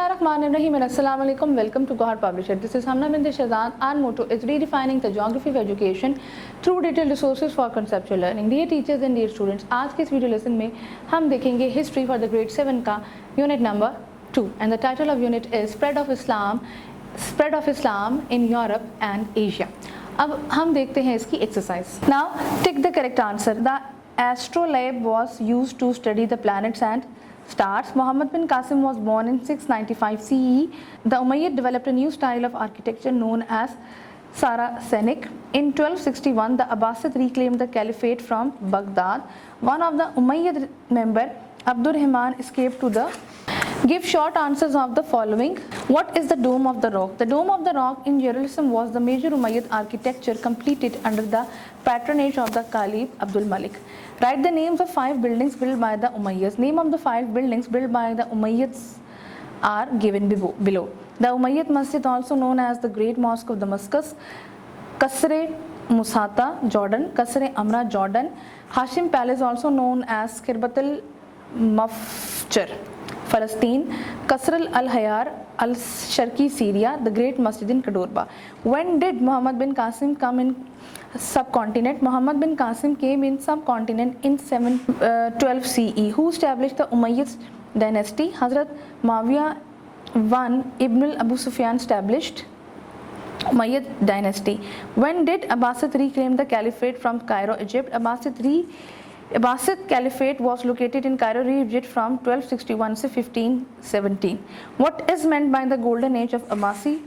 Bismillahirrahmanirrahim. Assalamu alaikum. Welcome to Gohar Publisher. This is Hamna Bint Shahzad. Our motto is redefining the geography of education through detailed resources for conceptual learning. Dear teachers and dear students, आज के इस video lesson में हम देखेंगे history for the grade 7 का unit number 2 and the title of unit is spread of Islam in Europe and Asia. अब हम देखते हैं इसकी exercise. Now tick the correct answer. The astrolabe was used to study the planets and stars. Muhammad bin Qasim was born in 695 CE. The Umayyad developed a new style of architecture known as Saracenic. In 1261, the Abbasid reclaimed the caliphate from Baghdad. One of the Umayyad member, Abdurrahman, escaped to the. Give short answers of the following. What is the Dome of the Rock? The Dome of the Rock in Jerusalem was the major Umayyad architecture completed under the patronage of the Caliph Abdul Malik. Write the names of 5 buildings built by the Umayyads. Name of the 5 buildings built by the Umayyads are given below. The Umayyad Masjid, also known as the Great Mosque of Damascus, Qasr-e Musata, Jordan, Qasr-e Amra, Jordan, Hashim Palace, also known as Khirbat al-Mafjar, Palestine, Qasr al-Hayar, al-Sharqi, Syria, the Great Masjid in Qadorba. When did Muhammad bin Qasim come in subcontinent? Muhammad bin Qasim came in subcontinent in 712 CE. Who established the Umayyad dynasty? Hazrat Muawiyah I Ibn Abu Sufyan established Umayyad dynasty. When did Abbasid reclaim the caliphate from Cairo, Egypt? Abbasid Caliphate was located in Cairo, Egypt from 1261 to 1517. What is meant by the Golden Age of Abbasi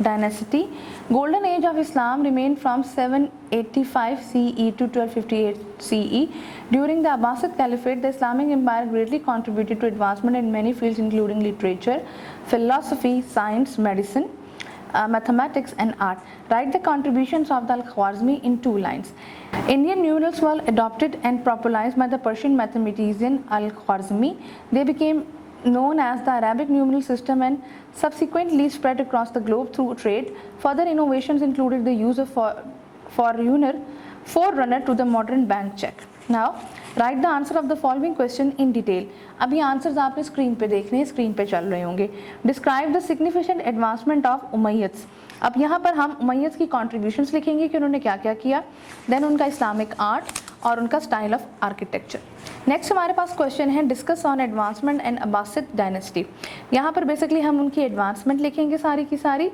dynasty? Golden Age of Islam remained from 785 CE to 1258 CE. During the Abbasid Caliphate, the Islamic Empire greatly contributed to advancement in many fields including literature, philosophy, science, medicine, mathematics and art. Write the contributions of the Al-Khwarizmi in 2 lines. Indian numerals were adopted and popularized by the Persian mathematician Al-Khwarizmi. They became known as the Arabic numeral system and subsequently spread across the globe through trade. Further innovations included the use of forerunner to the modern bank check. Now write the answer of the following question in detail. अब ये answers आपने screen पे देखने हैं, screen पे चल रहे होंगे. Describe the significant advancement of Umayyads. अब यहाँ पर हम उमैयद्स की कॉन्ट्रीब्यूशंस लिखेंगे कि उन्होंने क्या क्या किया, देन उनका इस्लामिक आर्ट और उनका स्टाइल ऑफ आर्किटेक्चर. नेक्स्ट हमारे पास क्वेश्चन है discuss on advancement and Abbasid dynasty. यहाँ पर बेसिकली हम उनकी एडवांसमेंट लिखेंगे सारी की सारी.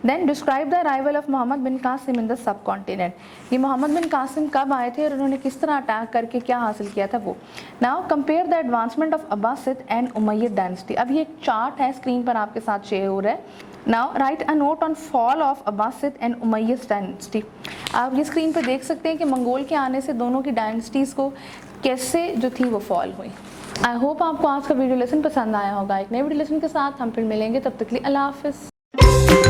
Then describe the arrival of Muhammad bin Qasim in the subcontinent. ये मोहम्मद बिन कासिम कब आए थे और उन्होंने किस तरह अटैक करके क्या हासिल किया था वो. Now compare the advancement of Abbasid and Umayyad dynasty. अब ये एक चार्ट है स्क्रीन पर आपके साथ शेयर हो रहा है. Now right a note on fall of Abbasid and Umayyad dynasty. आप ये स्क्रीन पर देख सकते हैं कि मंगोल के आने से दोनों की डायनेस्टीज़ को कैसे जो थी वो फॉल हुई. आई होप आपको आज का वीडियो लेसन पसंद आया होगा. एक नए वीडियो लेसन के साथ हम फिर मिलेंगे. तब तक के लिए अल्लाह हाफिज़.